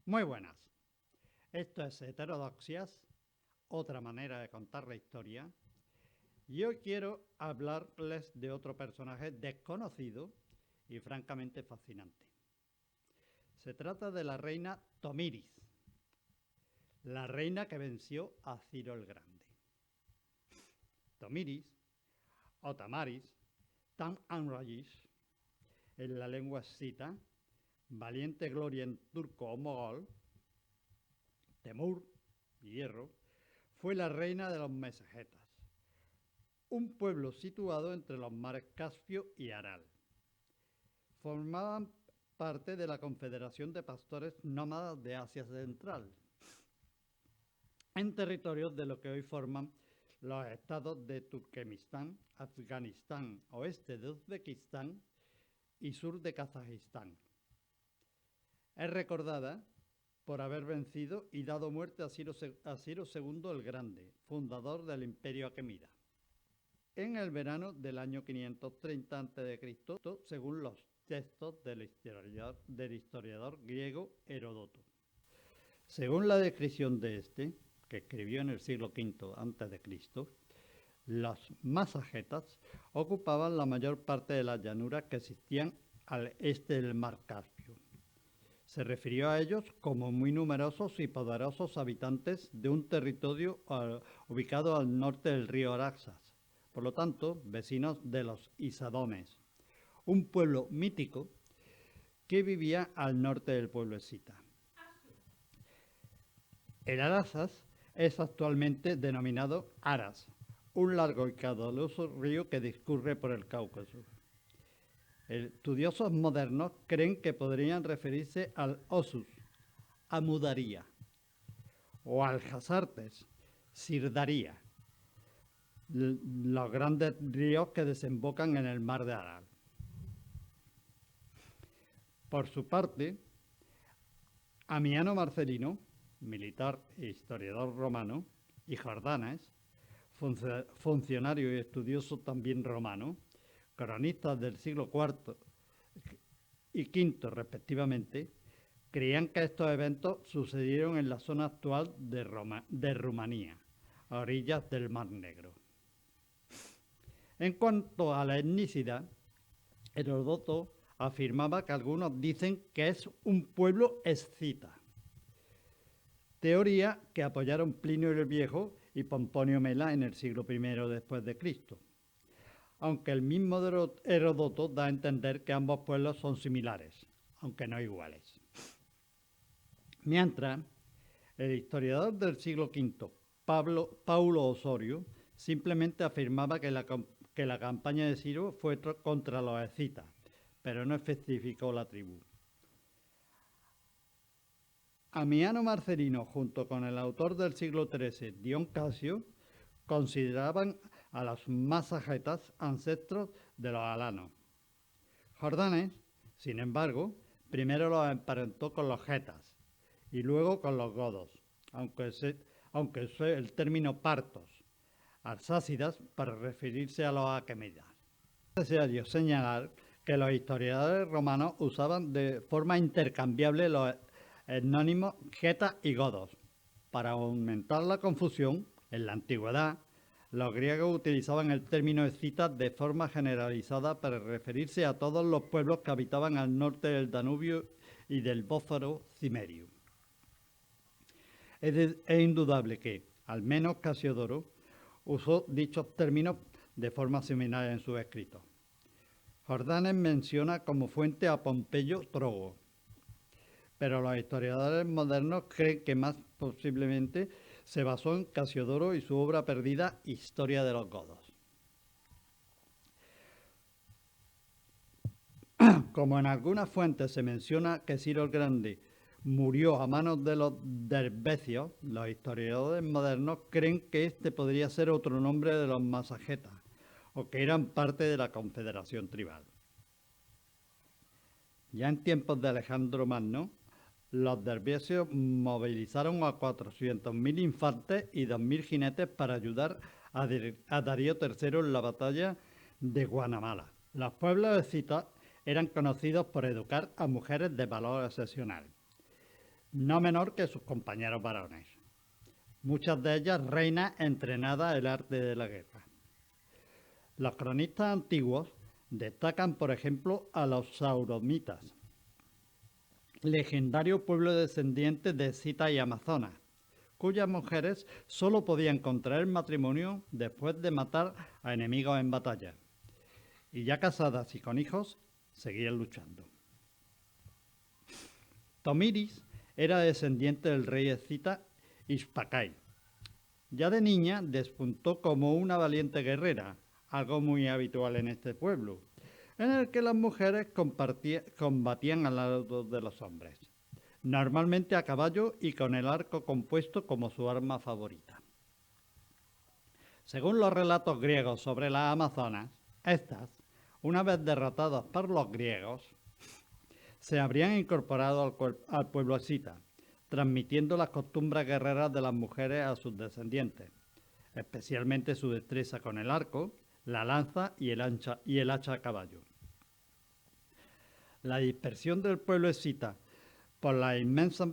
Muy buenas. Esto es Heterodoxias, otra manera de contar la historia. Y hoy quiero hablarles de otro personaje desconocido y francamente fascinante. Se trata de la reina Tomiris, la reina que venció a Ciro el Grande. Tomiris, o Tamaris, Tam Anrayish, en la lengua escita, valiente gloria en turco o mogol, Temur, hierro, fue la reina de los Mesagetas, un pueblo situado entre los mares Caspio y Aral. Formaban parte de la Confederación de Pastores Nómadas de Asia Central, en territorios de lo que hoy forman los estados de Turkmenistán, Afganistán, oeste de Uzbekistán y sur de Kazajistán. Es recordada por haber vencido y dado muerte a Ciro II el Grande, fundador del Imperio Aquemida, en el verano del año 530 a.C., según los textos del historiador griego Heródoto. Según la descripción de este, que escribió en el siglo V a.C., los masagetas ocupaban la mayor parte de las llanuras que existían al este del mar Caspio. Se refirió a ellos como muy numerosos y poderosos habitantes de un territorio ubicado al norte del río Araxas, por lo tanto, vecinos de los Isadones, un pueblo mítico que vivía al norte del pueblo escita. El Araxas es actualmente denominado Aras, un largo y caudaloso río que discurre por el Cáucaso. Estudiosos modernos creen que podrían referirse al Osus, Amudaría, o al Jasartes, Sirdaría, los grandes ríos que desembocan en el mar de Aral. Por su parte, Amiano Marcelino, militar e historiador romano, y Jordanes, funcionario y estudioso también romano, cronistas del siglo IV y V respectivamente, creían que estos eventos sucedieron en la zona actual de Rumanía, a orillas del Mar Negro. En cuanto a la etnicidad, Heródoto afirmaba que algunos dicen que es un pueblo escita, teoría que apoyaron Plinio el Viejo y Pomponio Mela en el siglo I después de Cristo, aunque el mismo Heródoto da a entender que ambos pueblos son similares, aunque no iguales. Mientras, el historiador del siglo V, Paulo Osorio, simplemente afirmaba que la campaña de Ciro fue contra los escitas, pero no especificó la tribu. Amiano Marcelino, junto con el autor del siglo XIII, Dion Casio, consideraban a los masagetas ancestros de los alanos. Jordanes, sin embargo, primero los emparentó con los getas y luego con los godos, aunque usé el término partos, arsácidas, para referirse a los aquemidas. Es necesario señalar que los historiadores romanos usaban de forma intercambiable los etnónimos getas y godos. Para aumentar la confusión, en la antigüedad, los griegos utilizaban el término escita de forma generalizada para referirse a todos los pueblos que habitaban al norte del Danubio y del Bósforo cimerio. Es indudable que, al menos Casiodoro, usó dichos términos de forma similar en sus escritos. Jordanes menciona como fuente a Pompeyo Trogo, pero los historiadores modernos creen que más posiblemente se basó en Casiodoro y su obra perdida Historia de los godos. Como en algunas fuentes se menciona que Ciro el Grande murió a manos de los derbecios, los historiadores modernos creen que este podría ser otro nombre de los masagetas, o que eran parte de la confederación tribal. Ya en tiempos de Alejandro Magno, los derbecios movilizaron a 400.000 infantes y 2.000 jinetes para ayudar a Darío III en la batalla de Guanamala. Los pueblos escitas eran conocidos por educar a mujeres de valor excepcional. no menor que sus compañeros varones, muchas de ellas reinas entrenadas en el arte de la guerra. Los cronistas antiguos destacan, por ejemplo, a los sauromitas, legendario pueblo descendiente de escitas y amazonas, cuyas mujeres solo podían contraer matrimonio después de matar a enemigos en batalla, y ya casadas y con hijos, seguían luchando. Tomiris era descendiente del rey escita Ixpacay. Ya de niña despuntó como una valiente guerrera, algo muy habitual en este pueblo, en el que las mujeres combatían al lado de los hombres, normalmente a caballo y con el arco compuesto como su arma favorita. Según los relatos griegos sobre las amazonas, estas, una vez derrotadas por los griegos, se habrían incorporado al pueblo escita, transmitiendo las costumbres guerreras de las mujeres a sus descendientes, especialmente su destreza con el arco, la lanza y el hacha a caballo. La dispersión del pueblo escita por las inmensas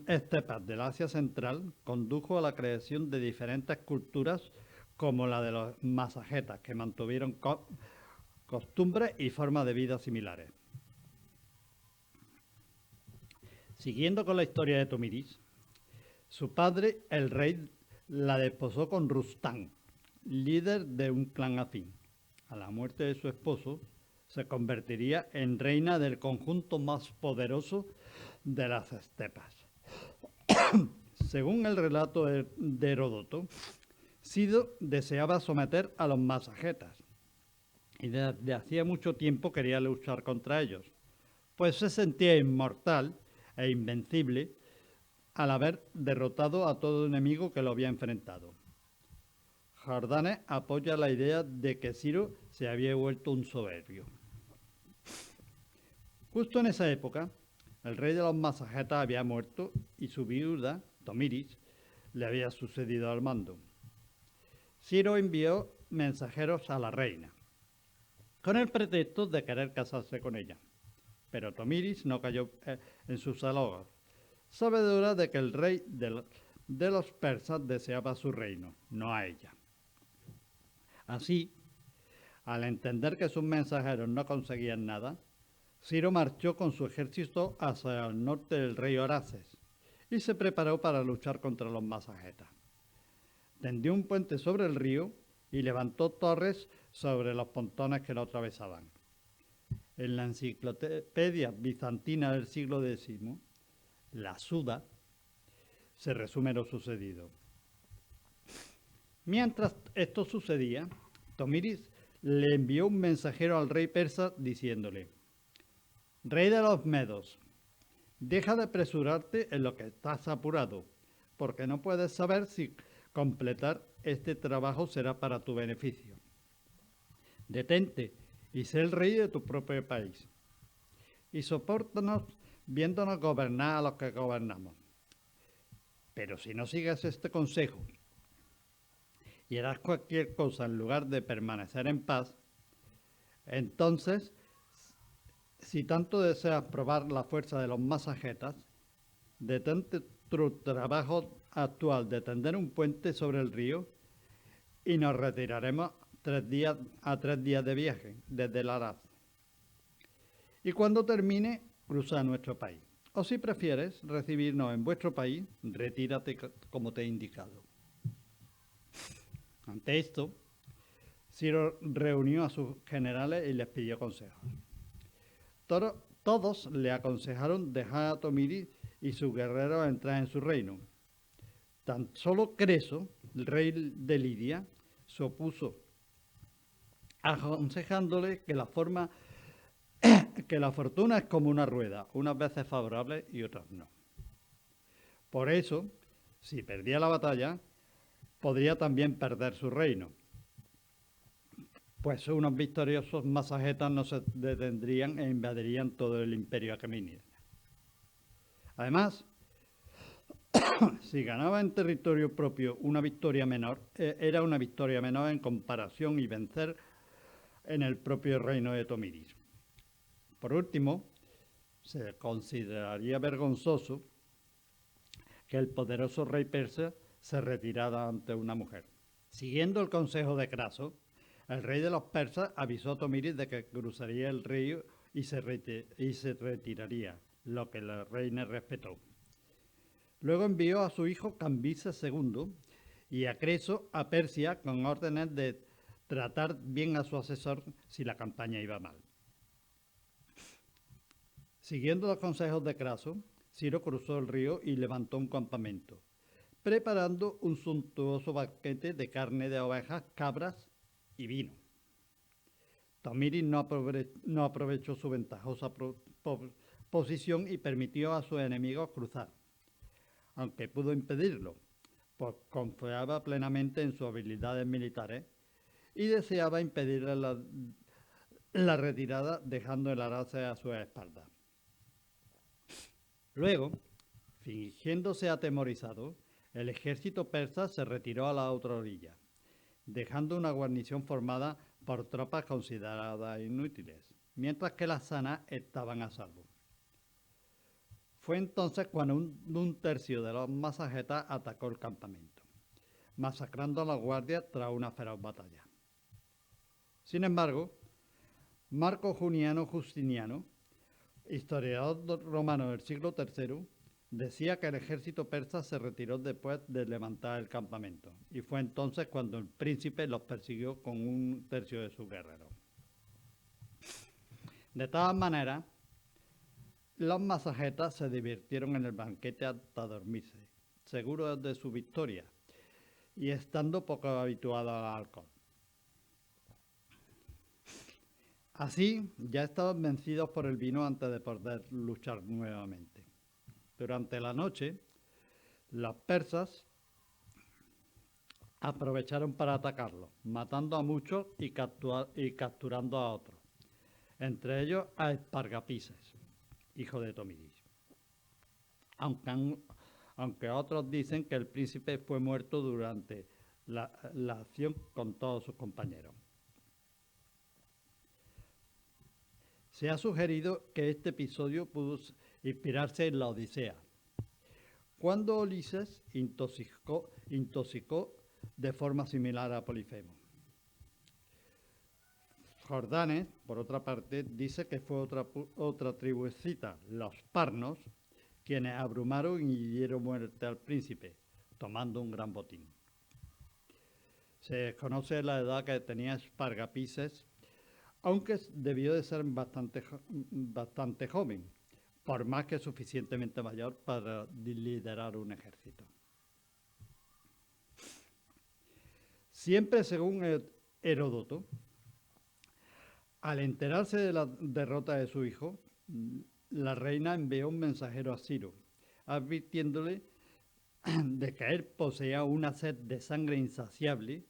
estepas del Asia Central condujo a la creación de diferentes culturas como la de los masagetas, que mantuvieron costumbres y formas de vida similares. Siguiendo con la historia de Tomiris, su padre, el rey, la desposó con Rustán, líder de un clan afín. A la muerte de su esposo, se convertiría en reina del conjunto más poderoso de las estepas. Según el relato de Heródoto, Sido deseaba someter a los masagetas y desde hacía mucho tiempo quería luchar contra ellos, pues se sentía inmortal e invencible al haber derrotado a todo enemigo que lo había enfrentado. Jordanes apoya la idea de que Ciro se había vuelto un soberbio. Justo en esa época, el rey de los masagetas había muerto y su viuda, Tomiris, le había sucedido al mando. Ciro envió mensajeros a la reina, con el pretexto de querer casarse con ella. Pero Tomiris no cayó en sus halagos, sabedora de que el rey de los persas deseaba su reino, no a ella. Así, al entender que sus mensajeros no conseguían nada, Ciro marchó con su ejército hacia el norte del río Horaces y se preparó para luchar contra los masagetas. Tendió un puente sobre el río y levantó torres sobre los pontones que lo atravesaban. En la enciclopedia bizantina del siglo X, la Suda, se resume lo sucedido. Mientras esto sucedía, Tomiris le envió un mensajero al rey persa diciéndole: Rey de los Medos, deja de apresurarte en lo que estás apurado, porque no puedes saber si completar este trabajo será para tu beneficio. Detente y sé el rey de tu propio país. Y sopórtanos viéndonos gobernar a los que gobernamos. Pero si no sigues este consejo y harás cualquier cosa en lugar de permanecer en paz, entonces, si tanto deseas probar la fuerza de los masagetas, detente tu trabajo actual de tender un puente sobre el río y nos retiraremos 3 días de viaje desde el Arad. Y cuando termine, cruza a nuestro país. O si prefieres recibirnos en vuestro país, retírate como te he indicado. Ante esto, Ciro reunió a sus generales y les pidió consejos. Todos le aconsejaron dejar a Tomiris y sus guerreros entrar en su reino. Tan solo Creso, el rey de Lidia, se opuso, aconsejándole que la fortuna es como una rueda, unas veces favorable y otras no. Por eso, si perdía la batalla, podría también perder su reino, pues unos victoriosos masagetas no se detendrían e invadirían todo el imperio aqueménida. Además, si ganaba en territorio propio una victoria menor, era una victoria menor en comparación y vencer en el propio reino de Tomiris. Por último, se consideraría vergonzoso que el poderoso rey persa se retirara ante una mujer. Siguiendo el consejo de Craso, el rey de los persas avisó a Tomiris de que cruzaría el río y se retiraría, lo que la reina respetó. Luego envió a su hijo Cambises II y a Creso a Persia con órdenes de tratar bien a su asesor si la campaña iba mal. Siguiendo los consejos de Craso, Ciro cruzó el río y levantó un campamento, preparando un suntuoso banquete de carne de ovejas, cabras y vino. Tomiris no aprovechó su ventajosa posición y permitió a sus enemigos cruzar, aunque pudo impedirlo, pues confiaba plenamente en sus habilidades militares y deseaba impedirle la retirada dejando el arase a su espalda. Luego, fingiéndose atemorizado, el ejército persa se retiró a la otra orilla, dejando una guarnición formada por tropas consideradas inútiles, mientras que las sanas estaban a salvo. Fue entonces cuando un tercio de los masagetas atacó el campamento, masacrando a los guardias tras una feroz batalla. Sin embargo, Marco Juniano Justiniano, historiador romano del siglo III, decía que el ejército persa se retiró después de levantar el campamento, y fue entonces cuando el príncipe los persiguió con un tercio de sus guerreros. De todas maneras, los masagetas se divirtieron en el banquete hasta dormirse, seguros de su victoria y estando poco habituados al alcohol. Así, ya estaban vencidos por el vino antes de poder luchar nuevamente. Durante la noche, los persas aprovecharon para atacarlos, matando a muchos y capturando a otros, entre ellos a Espargapises, hijo de Tomiris. Aunque otros dicen que el príncipe fue muerto durante la acción con todos sus compañeros. Se ha sugerido que este episodio pudo inspirarse en la Odisea, cuando Ulises intoxicó de forma similar a Polifemo. Jordanes, por otra parte, dice que fue otra tribucita, los parnos, quienes abrumaron y dieron muerte al príncipe, tomando un gran botín. Se desconoce la edad que tenía Espargapises, aunque debió de ser bastante joven, por más que suficientemente mayor para liderar un ejército. Siempre según Heródoto, al enterarse de la derrota de su hijo, la reina envió un mensajero a Ciro, advirtiéndole de que él poseía una sed de sangre insaciable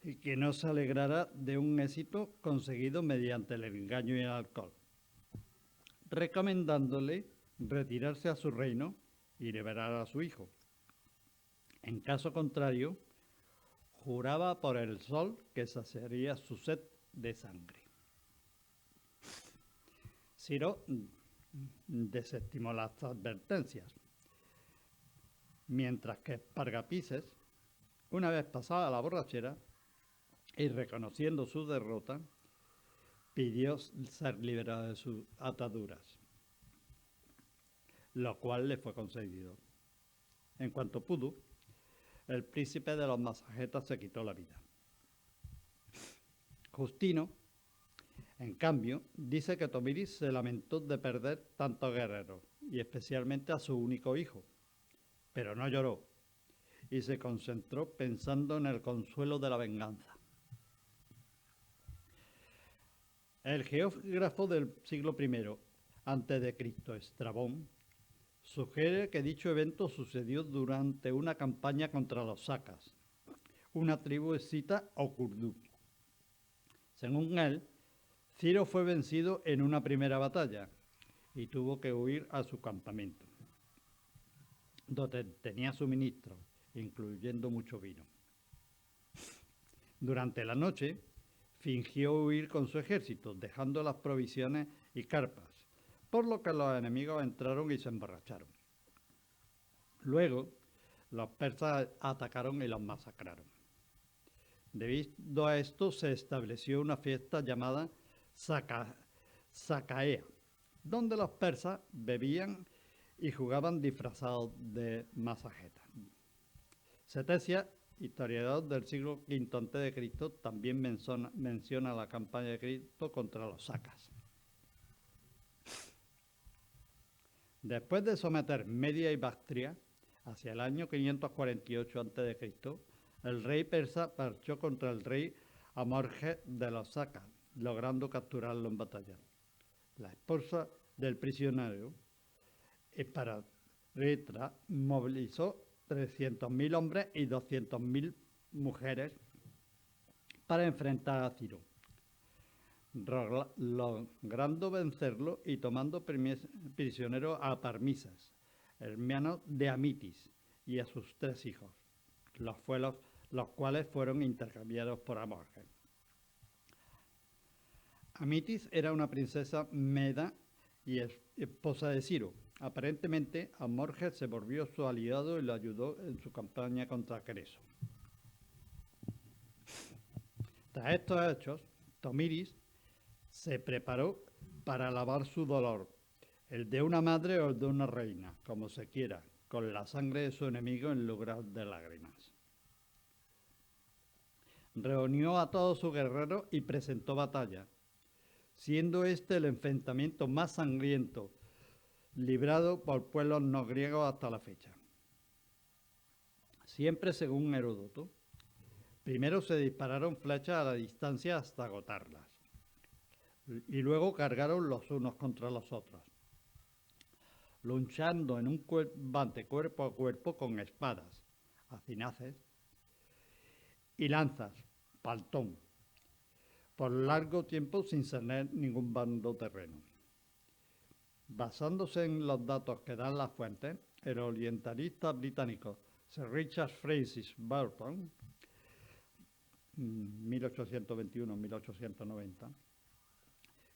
y que no se alegrara de un éxito conseguido mediante el engaño y el alcohol, recomendándole retirarse a su reino y liberar a su hijo. En caso contrario, juraba por el sol que saciaría su sed de sangre. Ciro desestimó las advertencias, mientras que Espargapises, una vez pasada la borrachera y reconociendo su derrota, pidió ser liberado de sus ataduras, lo cual le fue concedido. En cuanto pudo, el príncipe de los masagetas se quitó la vida. Justino, en cambio, dice que Tomiris se lamentó de perder tantos guerreros, y especialmente a su único hijo, pero no lloró, y se concentró pensando en el consuelo de la venganza. El geógrafo del siglo I a.C., Estrabón, sugiere que dicho evento sucedió durante una campaña contra los sacas, una tribu escita o kurdú. Según él, Ciro fue vencido en una primera batalla y tuvo que huir a su campamento, donde tenía suministros, incluyendo mucho vino. Durante la noche, fingió huir con su ejército, dejando las provisiones y carpas, por lo que los enemigos entraron y se emborracharon. Luego, los persas atacaron y los masacraron. Debido a esto se estableció una fiesta llamada Sacaea, donde los persas bebían y jugaban disfrazados de masajetas. Ctesias, historiador del siglo V a.C., también menciona la campaña de Cristo contra los sacas. Después de someter Media y Bactria, hacia el año 548 a.C., el rey persa marchó contra el rey Amorges de los sacas, logrando capturarlo en batalla. La esposa del prisionero, Esparritra, movilizó 300.000 hombres y 200.000 mujeres para enfrentar a Ciro, logrando vencerlo y tomando prisionero a Parmisas, hermano de Amitis, y a sus 3 hijos, los cuales fueron intercambiados por Amorges. Amitis era una princesa meda y esposa de Ciro. Aparentemente, Amorges se volvió su aliado y lo ayudó en su campaña contra Creso. Tras estos hechos, Tomiris se preparó para lavar su dolor, el de una madre o el de una reina, como se quiera, con la sangre de su enemigo en lugar de lágrimas. Reunió a todos sus guerreros y presentó batalla, siendo este el enfrentamiento más sangriento librado por pueblos no griegos hasta la fecha. Siempre según Heródoto, primero se dispararon flechas a la distancia hasta agotarlas, y luego cargaron los unos contra los otros, luchando en un combate cuerpo a cuerpo con espadas, acinaces y lanzas, paltón, por largo tiempo sin ceder ningún bando terreno. Basándose en los datos que dan las fuentes, el orientalista británico Sir Richard Francis Burton, 1821-1890,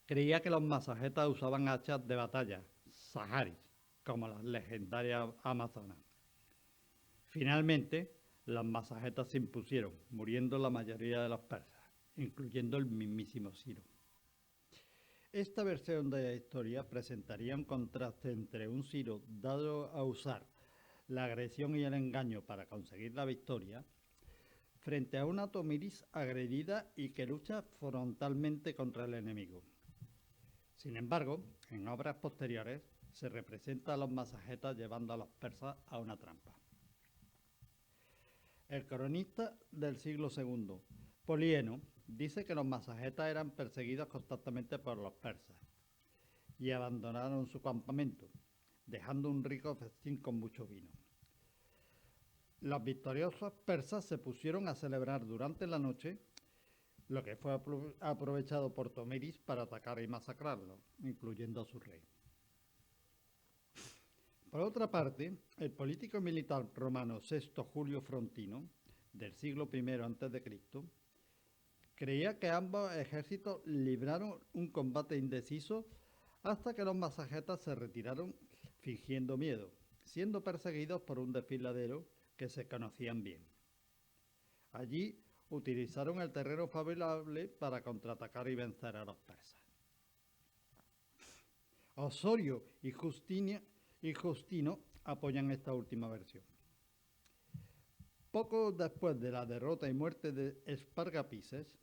creía que los masajetas usaban hachas de batalla, saharis, como las legendarias amazonas. Finalmente, las masajetas se impusieron, muriendo la mayoría de los persas, incluyendo el mismísimo Ciro. Esta versión de la historia presentaría un contraste entre un Ciro dado a usar la agresión y el engaño para conseguir la victoria, frente a una Tomiris agredida y que lucha frontalmente contra el enemigo. Sin embargo, en obras posteriores se representa a los masajetas llevando a los persas a una trampa. El cronista del siglo II, Polieno, dice que los masajetas eran perseguidos constantemente por los persas y abandonaron su campamento, dejando un rico festín con mucho vino. Los victoriosos persas se pusieron a celebrar durante la noche, lo que fue aprovechado por Tomiris para atacar y masacrarlo, incluyendo a su rey. Por otra parte, el político militar romano Sexto Julio Frontino, del siglo I a.C., creía que ambos ejércitos libraron un combate indeciso hasta que los masajetas se retiraron fingiendo miedo, siendo perseguidos por un desfiladero que se conocían bien. Allí utilizaron el terreno favorable para contraatacar y vencer a los persas. Osorio y Justino apoyan esta última versión. Poco después de la derrota y muerte de Espargapises,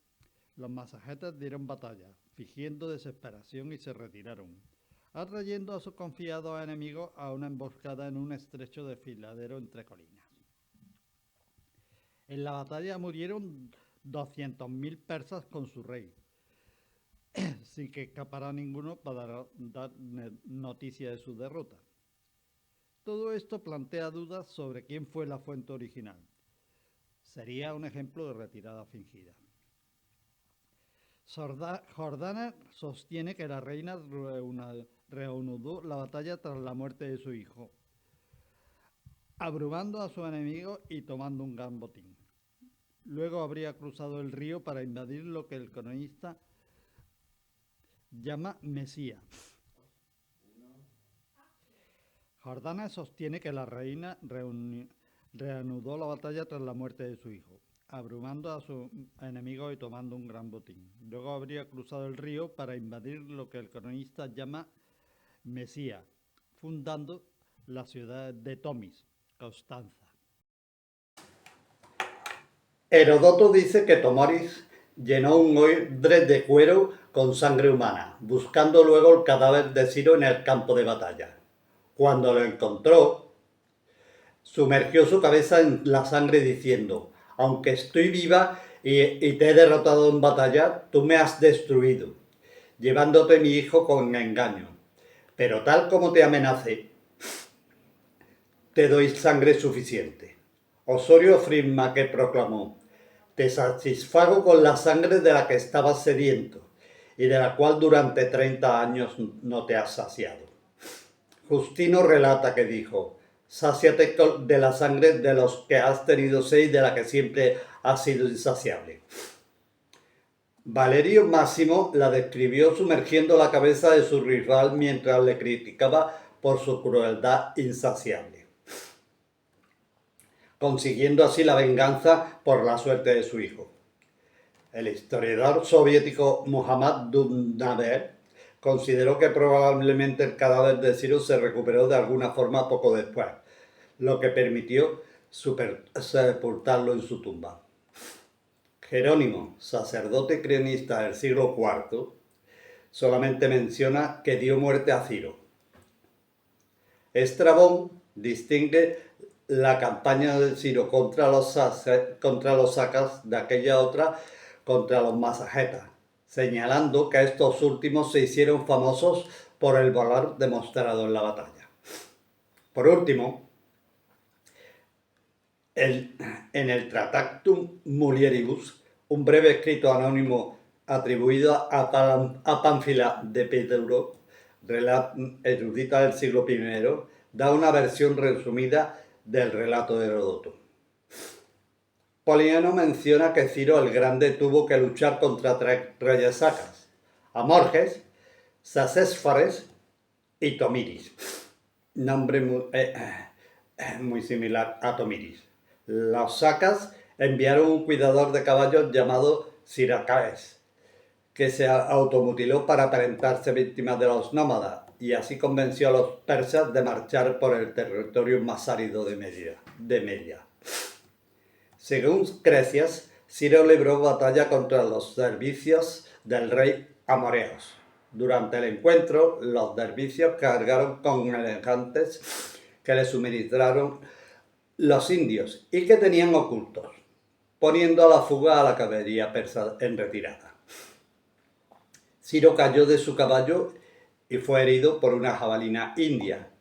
los masajetas dieron batalla, fingiendo desesperación y se retiraron, atrayendo a sus confiados enemigos a una emboscada en un estrecho desfiladero entre colinas. En la batalla murieron 200.000 persas con su rey, sin que escapara ninguno para dar noticia de su derrota. Todo esto plantea dudas sobre quién fue la fuente original. Sería un ejemplo de retirada fingida. Jordana sostiene que la reina reanudó la batalla tras la muerte de su hijo, abrumando a sus enemigos y tomando un gran botín. Luego habría cruzado el río para invadir lo que el cronista llama Mesía. Jordana sostiene que la reina reanudó la batalla tras la muerte de su hijo, abrumando a sus enemigos y tomando un gran botín. Luego habría cruzado el río para invadir lo que el cronista llama Mesía, fundando la ciudad de Tomis, Constanza. Heródoto dice que Tomoris llenó un odre de cuero con sangre humana, buscando luego el cadáver de Ciro en el campo de batalla. Cuando lo encontró, sumergió su cabeza en la sangre diciendo: aunque estoy viva y te he derrotado en batalla, tú me has destruido, llevándote mi hijo con engaño. Pero tal como te amenacé, te doy sangre suficiente. Osorio afirma que proclamó: te satisfago con la sangre de la que estabas sediento y de la cual durante 30 años no te has saciado. Justino relata que dijo: sáciate de la sangre de los que has tenido sed y de la que siempre has sido insaciable. Valerio Máximo la describió sumergiendo la cabeza de su rival mientras le criticaba por su crueldad insaciable, consiguiendo así la venganza por la suerte de su hijo. El historiador soviético Muhammad Dundaber consideró que probablemente el cadáver de Ciro se recuperó de alguna forma poco después, lo que permitió sepultarlo en su tumba. Jerónimo, sacerdote y cronista del siglo IV, solamente menciona que dio muerte a Ciro. Estrabón distingue la campaña de Ciro contra los sacas de aquella otra contra los masagetas, señalando que estos últimos se hicieron famosos por el valor demostrado en la batalla. Por último, en el Tractatum Mulieribus, un breve escrito anónimo atribuido a Pánfila de Pedro, erudita del siglo I, da una versión resumida del relato de Heródoto. Poliano menciona que Ciro el Grande tuvo que luchar contra tres reyes sacas: Amorges, Sasésfares y Tomiris, nombre muy similar a Tomiris. Los sacas enviaron un cuidador de caballos llamado Siracaes, que se automutiló para aparentarse víctima de los nómadas, y así convenció a los persas de marchar por el territorio más árido de Media. Según Cresias, Ciro libró batalla contra los servicios del rey Amoreos. Durante el encuentro, los dervicios cargaron con elefantes que le suministraron los indios y que tenían ocultos, poniendo a la fuga a la caballería persa en retirada. Ciro cayó de su caballo y fue herido por una jabalina india,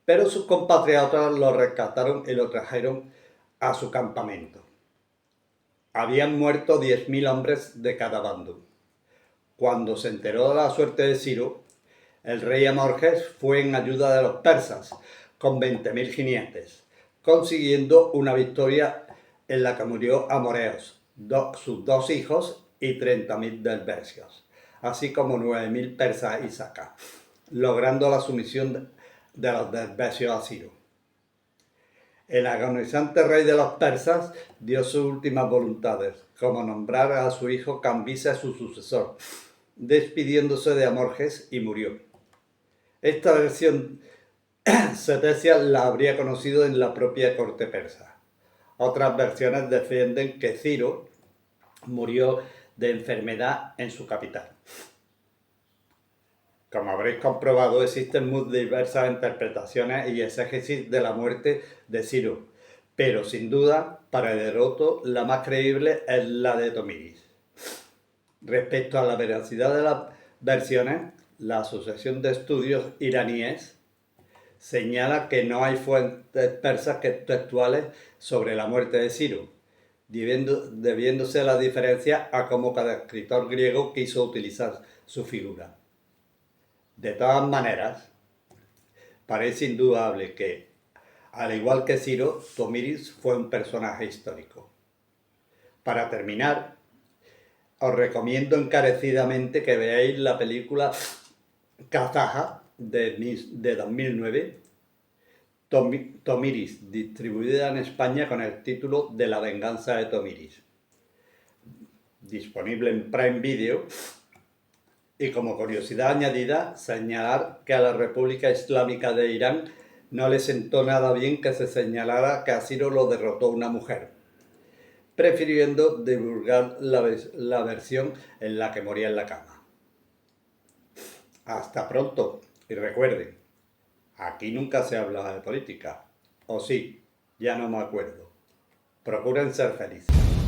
pero sus compatriotas lo rescataron y lo trajeron a su campamento. Habían muerto 10.000 hombres de cada bando. Cuando se enteró de la suerte de Ciro, el rey Amorges fue en ayuda de los persas con 20.000 jinetes, consiguiendo una victoria en la que murió Amoreos, sus 2 hijos y 30.000 dervesios, así como 9.000 persas y sacas, logrando la sumisión de los dervesios a Ciro. El agonizante rey de los persas dio sus últimas voluntades, como nombrar a su hijo Cambises su sucesor, despidiéndose de Amorges, y murió. Esta versión Setesia la habría conocido en la propia corte persa. Otras versiones defienden que Ciro murió de enfermedad en su capital. Como habréis comprobado, existen muy diversas interpretaciones y exégesis de la muerte de Ciro, pero sin duda, para Heródoto, la más creíble es la de Tomiris. Respecto a la veracidad de las versiones, la Asociación de Estudios Iraníes señala que no hay fuentes persas textuales sobre la muerte de Ciro, debiéndose la diferencia a cómo cada escritor griego quiso utilizar su figura. De todas maneras, parece indudable que, al igual que Ciro, Tomiris fue un personaje histórico. Para terminar, os recomiendo encarecidamente que veáis la película Kazaja de 2009, Tomiris, distribuida en España con el título de La venganza de Tomiris. Disponible en Prime Video. Y como curiosidad añadida, señalar que a la República Islámica de Irán no le sentó nada bien que se señalara que a Ciro lo derrotó una mujer, prefiriendo divulgar la versión en la que moría en la cama. Hasta pronto, y recuerden, aquí nunca se habla de política. O sí, ya no me acuerdo. Procuren ser felices.